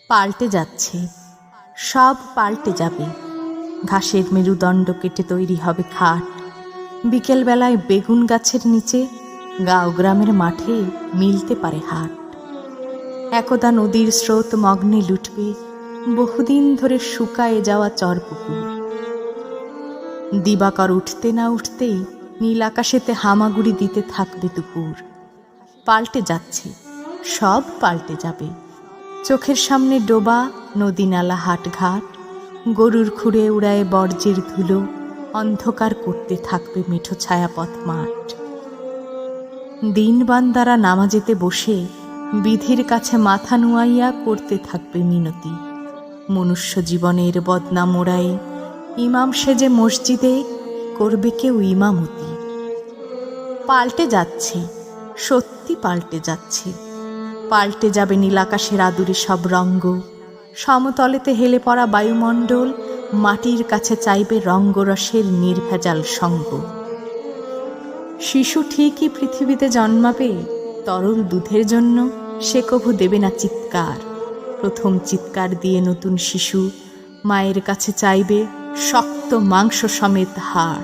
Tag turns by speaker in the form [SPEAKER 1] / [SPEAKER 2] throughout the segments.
[SPEAKER 1] পাল্টে যাচ্ছে, সব পাল্টে যাবে। ঘাসের মেরুদণ্ড কেটে তৈরি হবে খাট। বিকেলবেলায় বেগুন গাছের নিচে গাঁও গ্রামের মাঠে মিলতে পারে হাট। একদা নদীর স্রোত মগ্নে লুটবে বহুদিন ধরে শুকায়ে যাওয়া চরপুকুর। দিবাকর উঠতে না উঠতেই নীল আকাশেতে হামাগুড়ি দিতে থাকবে দুপুর। পাল্টে যাচ্ছে, সব পাল্টে যাবে। চোখের সামনে ডোবা নদী নালা হাটঘাট, গরুর খুঁড়ে উড়ায় বর্জ্যের ধুলো, অন্ধকার করতে থাকবে মেঠো ছায়াপথ মাঠ। দিনবান্দারা নামাজেতে বসে বিধির কাছে মাথা নুয়াইয়া করতে থাকবে মিনতি। মনুষ্য জীবনের বদনাম ওড়াই ইমাম সেজে মসজিদে করবে কেউ ইমামতি। পাল্টে যাচ্ছে, সত্যি পাল্টে যাচ্ছে। পাল্টে যাবে নীলাকাশের আদুরে সব রঙ্গ। সমতলেতে হেলে পড়া বায়ুমণ্ডল মাটির কাছে চাইবে রঙ্গরসের নির্ভেজাল সঙ্গ। শিশু ঠিকই পৃথিবীতে জন্মাবে, তরল দুধের জন্য সে কভু দেবে না চিৎকার। প্রথম চিৎকার দিয়ে নতুন শিশু মায়ের কাছে চাইবে শক্ত মাংস সমেত হাড়।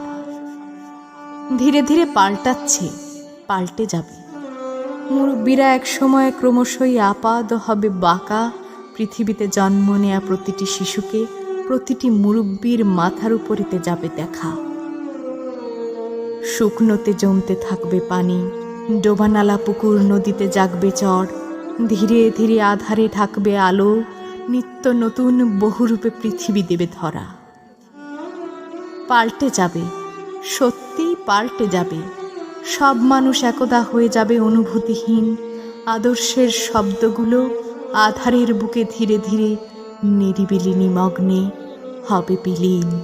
[SPEAKER 1] ধীরে ধীরে পাল্টাচ্ছে, পাল্টে যাবে। মুরব্বীরা এক সময় ক্রমশই আপাদ হবে বাঁকা। পৃথিবীতে জন্ম নেয়া প্রতিটি শিশুকে প্রতিটি মুরব্বীর মাথার উপরেতে যাবে দেখা। শুকনোতে জমতে থাকবে পানি, ডোবানালা পুকুর নদীতে জাগবে চর। ধীরে ধীরে আধারে ঢাকবে আলো, নিত্য নতুন বহুরূপে পৃথিবী দেবে ধরা। পাল্টে যাবে, সত্যিই পাল্টে যাবে। সব মানুষ একদা হয়ে যাবে অনুভূতিহীন। আদর্শের শব্দগুলো আধারের বুকে ধীরে ধীরে নিরিবিলি নিমগ্নে হবে বিলীন।